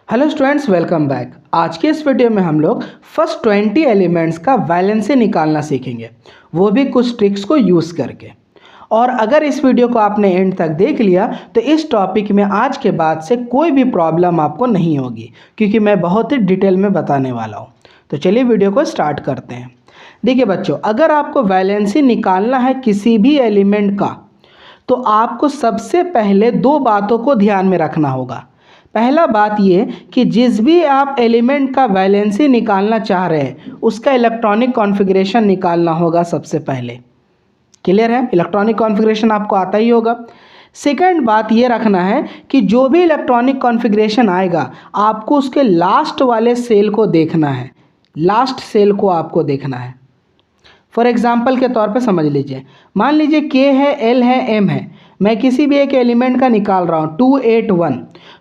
Hello students, welcome back. आज के इस वीडियो में हम लोग फर्स्ट 20 एलिमेंट्स का वैलेंसी निकालना सीखेंगे, वो भी कुछ ट्रिक्स को यूज़ करके। और अगर इस वीडियो को आपने एंड तक देख लिया तो इस टॉपिक में आज के बाद से कोई भी प्रॉब्लम आपको नहीं होगी, क्योंकि मैं बहुत ही डिटेल में बताने वाला हूँ। तो चलिए वीडियो को स्टार्ट करते हैं। देखिए बच्चों, अगर आपको वैलेंसी निकालना है किसी भी एलिमेंट का, तो आपको सबसे पहले दो बातों को ध्यान में रखना होगा। पहला बात ये कि जिस भी आप एलिमेंट का वैलेंसी निकालना चाह रहे हैं उसका इलेक्ट्रॉनिक कॉन्फ़िगरेशन निकालना होगा सबसे पहले। क्लियर है? इलेक्ट्रॉनिक कॉन्फ़िगरेशन आपको आता ही होगा। सेकंड बात ये रखना है कि जो भी इलेक्ट्रॉनिक कॉन्फ़िगरेशन आएगा आपको उसके लास्ट वाले सेल को देखना है, लास्ट सेल को आपको देखना है। फॉर एग्जाम्पल के तौर पे समझ लीजिए, मान लीजिए K है, L है, M है, मैं किसी भी एक एलिमेंट का निकाल रहा हूँ 281,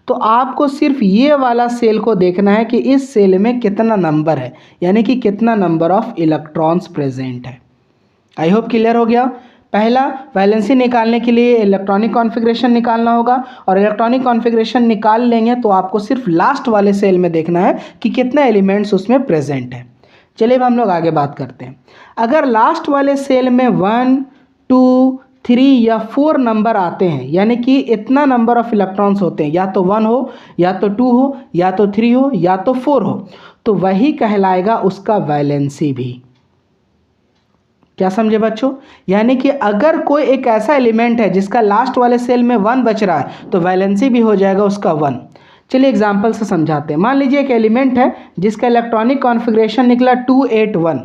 तो आपको सिर्फ ये वाला सेल को देखना है कि इस सेल में कितना नंबर है, यानी कि कितना नंबर ऑफ इलेक्ट्रॉन्स प्रेजेंट है। आई होप क्लियर हो गया। पहला, वैलेंसी निकालने के लिए इलेक्ट्रॉनिक कॉन्फ़िगरेशन निकालना होगा, और इलेक्ट्रॉनिक कॉन्फ़िगरेशन निकाल लेंगे तो आपको सिर्फ लास्ट वाले सेल में देखना है कि कितने एलिमेंट्स उसमें प्रेजेंट है। चलिए अब हम लोग आगे बात करते हैं। अगर लास्ट वाले सेल में 1, 2, 3 या 4 नंबर आते हैं, यानी कि इतना नंबर ऑफ इलेक्ट्रॉन्स होते हैं, या तो 1 हो, या तो 2 हो, या तो 3 हो, या तो 4 हो, तो वही कहलाएगा उसका वैलेंसी भी। क्या समझे बच्चों? यानी कि अगर कोई एक ऐसा एलिमेंट है जिसका लास्ट वाले सेल में 1 बच रहा है तो वैलेंसी भी हो जाएगा उसका 1। चलिए एग्जाम्पल से समझाते हैं। मान लीजिए एक एलिमेंट है जिसका इलेक्ट्रॉनिक कॉन्फ़िगरेशन निकला 281,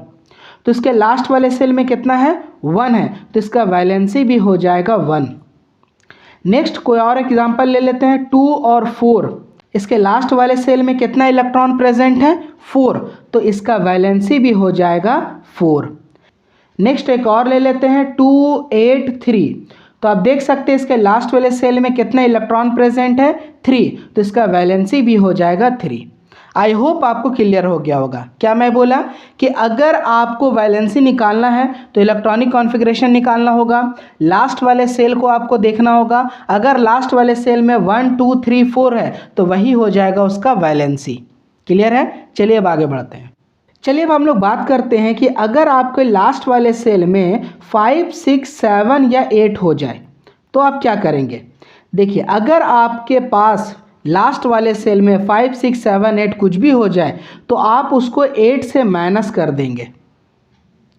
तो इसके लास्ट वाले सेल में कितना है? 1 है, तो इसका वैलेंसी भी हो जाएगा 1। नेक्स्ट कोई और एग्जाम्पल ले लेते हैं, 2 और 4, इसके लास्ट वाले सेल में कितना इलेक्ट्रॉन प्रेजेंट है? 4, तो इसका वैलेंसी भी हो जाएगा 4। नेक्स्ट एक और ले लेते हैं 283, तो आप देख सकते हैं इसके लास्ट वाले सेल में कितना इलेक्ट्रॉन प्रेजेंट है? 3, तो इसका वैलेंसी भी हो जाएगा 3। आई होप आपको क्लियर हो गया होगा। क्या मैं बोला कि अगर आपको वैलेंसी निकालना है तो इलेक्ट्रॉनिक कॉन्फ़िगरेशन निकालना होगा, लास्ट वाले सेल को आपको देखना होगा। अगर लास्ट वाले सेल में 1, 2, 3, 4 है तो वही हो जाएगा उसका वैलेंसी। क्लियर है? चलिए अब आगे बढ़ते हैं। चलिए अब हम लोग बात करते हैं कि अगर आपके लास्ट वाले सेल में 5, 6, 7 या 8 हो जाए तो आप क्या करेंगे। देखिए, अगर आपके पास लास्ट वाले सेल में 5, 6, 7, 8 कुछ भी हो जाए तो आप उसको 8 से माइनस कर देंगे।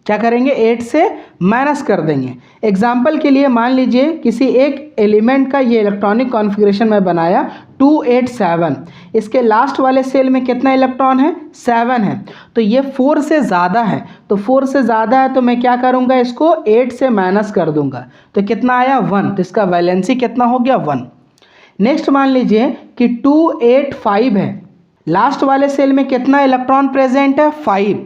क्या करेंगे? 8 से माइनस कर देंगे। एग्जाम्पल के लिए मान लीजिए किसी एक एलिमेंट का ये इलेक्ट्रॉनिक कॉन्फ़िगरेशन में बनाया 287, इसके लास्ट वाले सेल में कितना इलेक्ट्रॉन है? 7 है, तो ये 4 से ज़्यादा है, तो 4 से ज़्यादा है तो मैं क्या करूँगा, इसको 8 से माइनस कर दूँगा, तो कितना आया? 1, तो इसका वैलेंसी कितना हो गया? 1। नेक्स्ट मान लीजिए कि 285 है, लास्ट वाले सेल में कितना इलेक्ट्रॉन प्रेजेंट है? 5,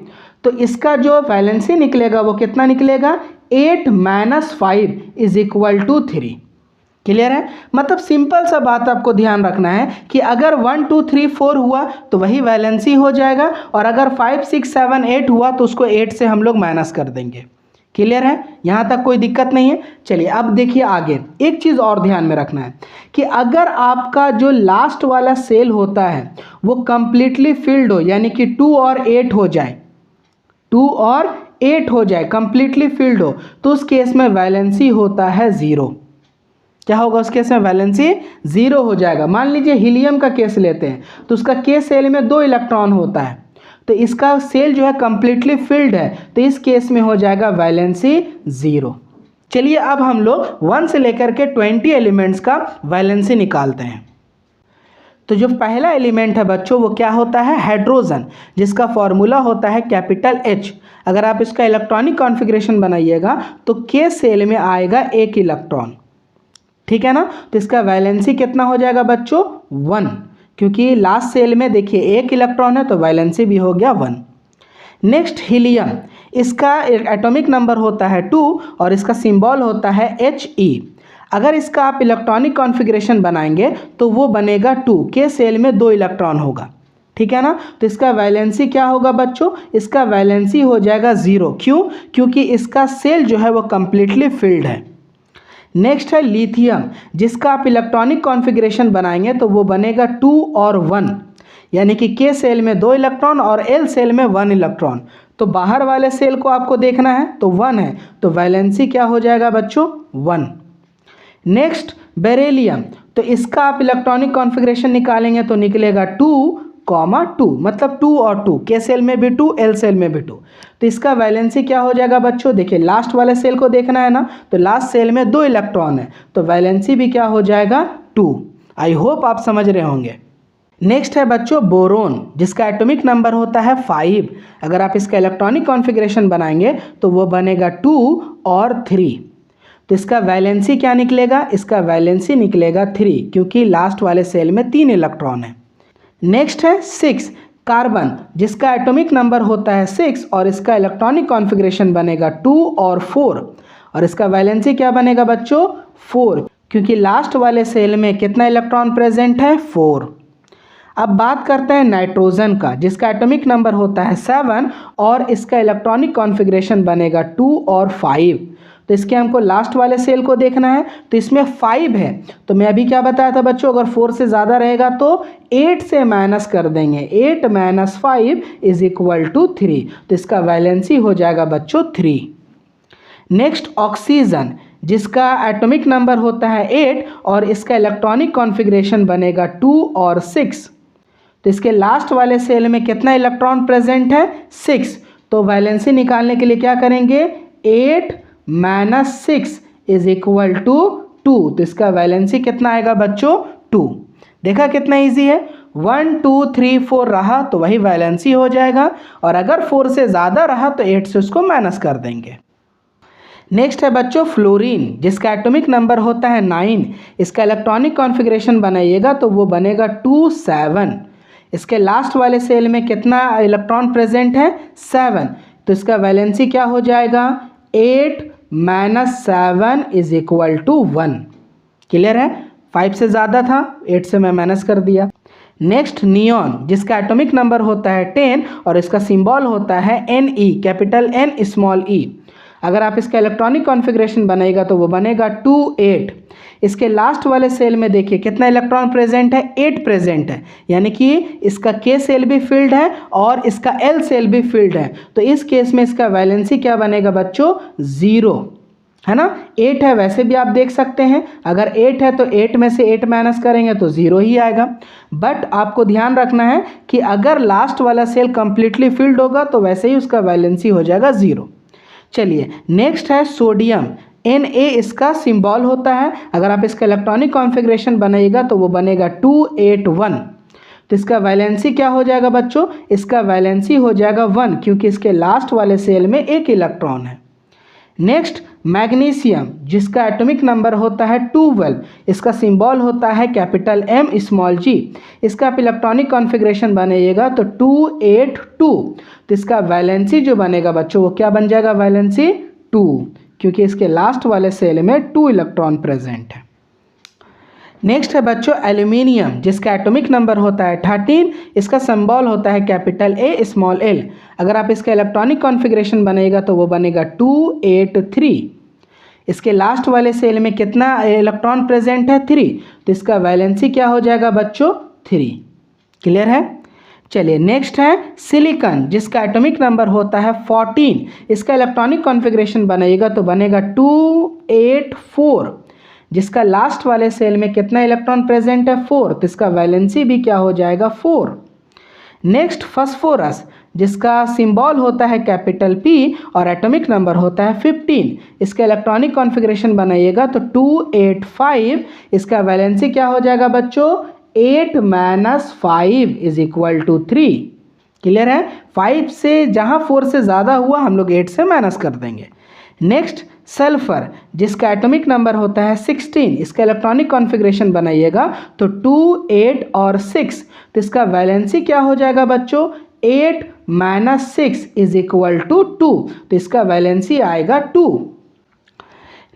तो इसका जो वैलेंसी निकलेगा वो कितना निकलेगा? 8 - 5 = 3। क्लियर है? मतलब सिंपल सा बात आपको ध्यान रखना है कि अगर 1, 2, 3, 4 हुआ तो वही वैलेंसी हो जाएगा, और अगर 5, 6, 7, 8 हुआ तो उसको 8 से हम लोग माइनस कर देंगे। क्लियर है? यहाँ तक कोई दिक्कत नहीं है। चलिए अब देखिए आगे, एक चीज़ और ध्यान में रखना है कि अगर आपका जो लास्ट वाला सेल होता है वो कंप्लीटली फिल्ड हो, यानी कि 2 और 8 हो जाए, 2 और 8 हो जाए, कंप्लीटली फिल्ड हो, तो उस केस में वैलेंसी होता है 0। क्या होगा उस केस में? वैलेंसी 0 हो जाएगा। मान लीजिए हीलियम का केस लेते हैं, तो उसका K सेल में 2 इलेक्ट्रॉन होता है, तो इसका सेल जो है कंप्लीटली फिल्ड है, तो इस केस में हो जाएगा वैलेंसी 0। चलिए अब हम लोग 1 से लेकर के 20 एलिमेंट्स का वैलेंसी निकालते हैं। तो जो पहला एलिमेंट है बच्चों वो क्या होता है? हाइड्रोजन, जिसका फॉर्मूला होता है कैपिटल H। अगर आप इसका इलेक्ट्रॉनिक कॉन्फ़िगरेशन बनाइएगा तो K सेल में आएगा 1 इलेक्ट्रॉन। ठीक है ना? तो इसका वैलेंसी कितना हो जाएगा बच्चों? 1, क्योंकि लास्ट सेल में देखिए 1 इलेक्ट्रॉन है तो वैलेंसी भी हो गया 1। नेक्स्ट हीलियम, इसका एटॉमिक नंबर होता है 2 और इसका सिंबल होता है He। अगर इसका आप इलेक्ट्रॉनिक कॉन्फ़िगरेशन बनाएंगे तो वो बनेगा 2, K सेल में 2 इलेक्ट्रॉन होगा। ठीक है ना? तो इसका वैलेंसी क्या होगा बच्चों? इसका वैलेंसी हो जाएगा 0। क्यों? क्योंकि इसका सेल जो है वो कंप्लीटली फिल्ड है। नेक्स्ट है लिथियम, जिसका आप इलेक्ट्रॉनिक कॉन्फ़िगरेशन बनाएंगे तो वो बनेगा 2 और 1। यानी कि K सेल में 2 इलेक्ट्रॉन और L सेल में 1 इलेक्ट्रॉन। तो बाहर वाले सेल को आपको देखना है तो 1 है, तो वैलेंसी क्या हो जाएगा बच्चों 1। नेक्स्ट बेरिलियम, तो इसका आप इलेक्ट्रॉनिक कॉन्फ़िगरेशन निकालेंगे तो निकलेगा 2,2, मतलब 2 और 2, K सेल में भी 2, L सेल में भी 2। तो इसका वैलेंसी क्या हो जाएगा बच्चों, देखिए लास्ट वाले सेल को देखना है ना, तो लास्ट सेल में 2 इलेक्ट्रॉन है, तो वैलेंसी भी क्या हो जाएगा 2। आई होप आप समझ रहे होंगे। नेक्स्ट है बच्चों बोरोन, जिसका एटॉमिक नंबर होता है 5। अगर आप इसका इलेक्ट्रॉनिक कॉन्फ़िगरेशन बनाएंगे तो वो बनेगा 2 और 3। तो इसका वैलेंसी क्या निकलेगा, इसका वैलेंसी निकलेगा 3, क्योंकि लास्ट वाले सेल में 3 इलेक्ट्रॉन है। नेक्स्ट है 6 कार्बन, जिसका एटॉमिक नंबर होता है 6 और इसका इलेक्ट्रॉनिक कॉन्फ़िगरेशन बनेगा 2 और 4, और इसका वैलेंसी क्या बनेगा बच्चों 4, क्योंकि लास्ट वाले सेल में कितना इलेक्ट्रॉन प्रेजेंट है 4। अब बात करते हैं नाइट्रोजन का, जिसका एटॉमिक नंबर होता है 7 और इसका इलेक्ट्रॉनिक कॉन्फ़िगरेशन बनेगा 2 और 5। तो इसके हमको लास्ट वाले सेल को देखना है, तो इसमें 5 है, तो मैं अभी क्या बताया था बच्चों, अगर 4 से ज़्यादा रहेगा तो 8 से माइनस कर देंगे, 8 - 5 = 3, तो इसका वैलेंसी हो जाएगा बच्चों 3। नेक्स्ट ऑक्सीजन, जिसका एटॉमिक नंबर होता है 8 और इसका इलेक्ट्रॉनिक कॉन्फ़िगरेशन बनेगा 2 और 6। तो इसके लास्ट वाले सेल में कितना इलेक्ट्रॉन प्रेजेंट है 6, तो वैलेंसी निकालने के लिए क्या करेंगे 8 - 6 = 2, तो इसका वैलेंसी कितना आएगा बच्चों 2। देखा कितना इजी है, 1 2 3 4 रहा तो वही वैलेंसी हो जाएगा, और अगर 4 से ज़्यादा रहा तो 8 से उसको माइनस कर देंगे। नेक्स्ट है बच्चों फ्लोरीन, जिसका एटॉमिक नंबर होता है 9। इसका इलेक्ट्रॉनिक कॉन्फ़िगरेशन बनाइएगा तो वो बनेगा 2 7। इसके लास्ट वाले सेल में कितना इलेक्ट्रॉन प्रेजेंट है 7, तो इसका वैलेंसी क्या हो जाएगा 8 - 7 = 1। क्लियर है, 5 से ज़्यादा था, 8 से मैं माइनस कर दिया। नेक्स्ट नियॉन, जिसका एटॉमिक नंबर होता है 10 और इसका सिंबल होता है Ne, capital N small e। अगर आप इसका इलेक्ट्रॉनिक कॉन्फ़िगरेशन बनाएगा तो वो बनेगा 2 8। इसके लास्ट वाले सेल में देखिए कितना इलेक्ट्रॉन प्रेजेंट है 8 प्रेजेंट है, यानी कि इसका K सेल भी फिल्ड है और इसका L सेल भी फिल्ड है, तो इस केस में इसका वैलेंसी क्या बनेगा बच्चों 0, है ना। 8 है वैसे भी आप देख सकते हैं, अगर 8 है तो 8 में से 8 माइनस करेंगे तो 0 ही आएगा। बट आपको ध्यान रखना है कि अगर लास्ट वाला सेल कंप्लीटली फिल्ड होगा तो वैसे ही उसका वैलेंसी हो जाएगा 0। चलिए नेक्स्ट है सोडियम, Na इसका सिंबल होता है। अगर आप इसका इलेक्ट्रॉनिक कॉन्फ़िगरेशन बनाइएगा तो वो बनेगा 2 8 1। तो इसका वैलेंसी क्या हो जाएगा बच्चों, इसका वैलेंसी हो जाएगा 1, क्योंकि इसके लास्ट वाले सेल में 1 इलेक्ट्रॉन है। नेक्स्ट मैग्नीशियम, जिसका एटॉमिक नंबर होता है 12। इसका सिंबल होता है कैपिटल M स्मॉल g। इसका आप इलेक्ट्रॉनिक कॉन्फ़िगरेशन बनाइएगा तो 2 8 2। तो इसका वैलेंसी जो बनेगा बच्चों वो क्या बन जाएगा वैलेंसी 2, क्योंकि इसके लास्ट वाले सेल में 2 इलेक्ट्रॉन प्रेजेंट है। नेक्स्ट है बच्चों एल्यूमिनियम, जिसका एटॉमिक नंबर होता है 13। इसका सिंबल होता है कैपिटल A स्मॉल l। अगर आप इसका इलेक्ट्रॉनिक कॉन्फ़िगरेशन बनाएगा तो वो बनेगा 2 8 3। इसके लास्ट वाले सेल में कितना इलेक्ट्रॉन प्रेजेंट है 3, तो इसका वैलेंसी क्या हो जाएगा बच्चों 3। क्लियर है। चलिए नेक्स्ट है सिलिकॉन, जिसका एटॉमिक नंबर होता है 14। इसका इलेक्ट्रॉनिक कॉन्फ़िगरेशन बनाइएगा तो बनेगा 2 8 4। जिसका लास्ट वाले सेल में कितना इलेक्ट्रॉन प्रेजेंट है 4, तो इसका वैलेंसी भी क्या हो जाएगा 4। नेक्स्ट फास्फोरस, जिसका सिंबल होता है कैपिटल P और एटॉमिक नंबर होता है 15। इसका इलेक्ट्रॉनिक कॉन्फ़िगरेशन बनाइएगा तो 2 8 5। इसका वैलेंसी क्या हो जाएगा बच्चों 8 - 5 = 3। क्लियर है, 5 से जहाँ 4 से ज़्यादा हुआ हम लोग 8 से माइनस कर देंगे। नेक्स्ट सल्फर, जिसका एटॉमिक नंबर होता है 16। इसका इलेक्ट्रॉनिक कॉन्फ़िगरेशन बनाइएगा तो 2 8 और 6। तो इसका वैलेंसी क्या हो जाएगा बच्चों 8 - 6 = 2। तो इसका वैलेंसी आएगा 2।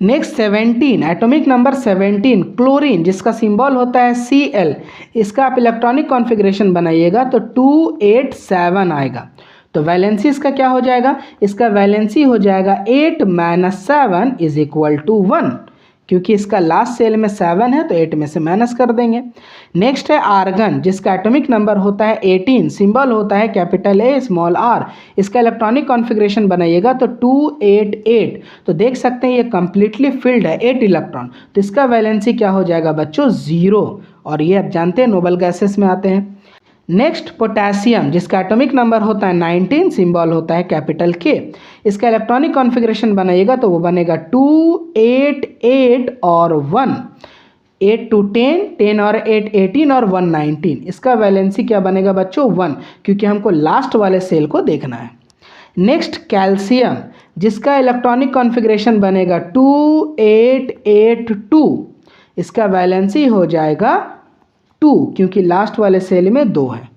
नेक्स्ट 17, एटॉमिक नंबर 17 क्लोरीन, जिसका सिंबल होता है Cl। इसका आप इलेक्ट्रॉनिक कॉन्फ़िगरेशन बनाइएगा तो 2 8 7 आएगा। तो वैलेंसी इसका क्या हो जाएगा, इसका वैलेंसी हो जाएगा 8 - 7 = 1। क्योंकि इसका लास्ट सेल में 7 है तो 8 में से माइनस कर देंगे। नेक्स्ट है आर्गन जिसका एटॉमिक नंबर होता है 18, सिंबल होता है कैपिटल ए स्मॉल आर। इसका इलेक्ट्रॉनिक कॉन्फ़िगरेशन बनाइएगा तो 288। तो देख सकते हैं ये कंप्लीटली फिल्ड है 8 इलेक्ट्रॉन, तो इसका वैलेंसी क्या हो जाएगा बच्चों 0, और ये आप जानते हैं नोबल गैसेस में आते हैं। नेक्स्ट पोटेशियम जिसका एटॉमिक नंबर होता है 19, सिंबल होता है कैपिटल के। इसका इलेक्ट्रॉनिक कॉन्फ़िगरेशन बनाइएगा तो वो बनेगा 2 8 8 और 1, 8 to 10, 10 और 8 18 और 1 19। इसका वैलेंसी क्या बनेगा बच्चों 1, क्योंकि हमको लास्ट वाले सेल को देखना है। नेक्स्ट कैल्शियम जिसका इलेक्ट्रॉनिक कॉन्फ़िगरेशन बनेगा 2 8 8 2। इसका वैलेंसी हो जाएगा 2, क्योंकि लास्ट वाले सेल में 2 है।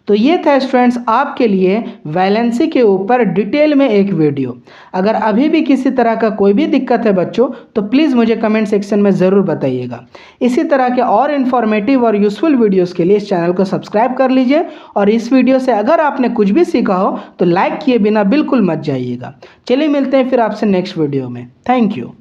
तो ये था स्टूडेंट्स आपके लिए वैलेंसी के ऊपर डिटेल में एक वीडियो। अगर अभी भी किसी तरह का कोई भी दिक्कत है बच्चों तो प्लीज़ मुझे कमेंट सेक्शन में ज़रूर बताइएगा। इसी तरह के और इन्फॉर्मेटिव और यूज़फुल वीडियोस के लिए इस चैनल को सब्सक्राइब कर लीजिए, और इस वीडियो से अगर आपने कुछ भी सीखा हो तो लाइक किए बिना बिल्कुल मत जाइएगा। चलिए मिलते हैं फिर आपसे नेक्स्ट वीडियो में। Thank you.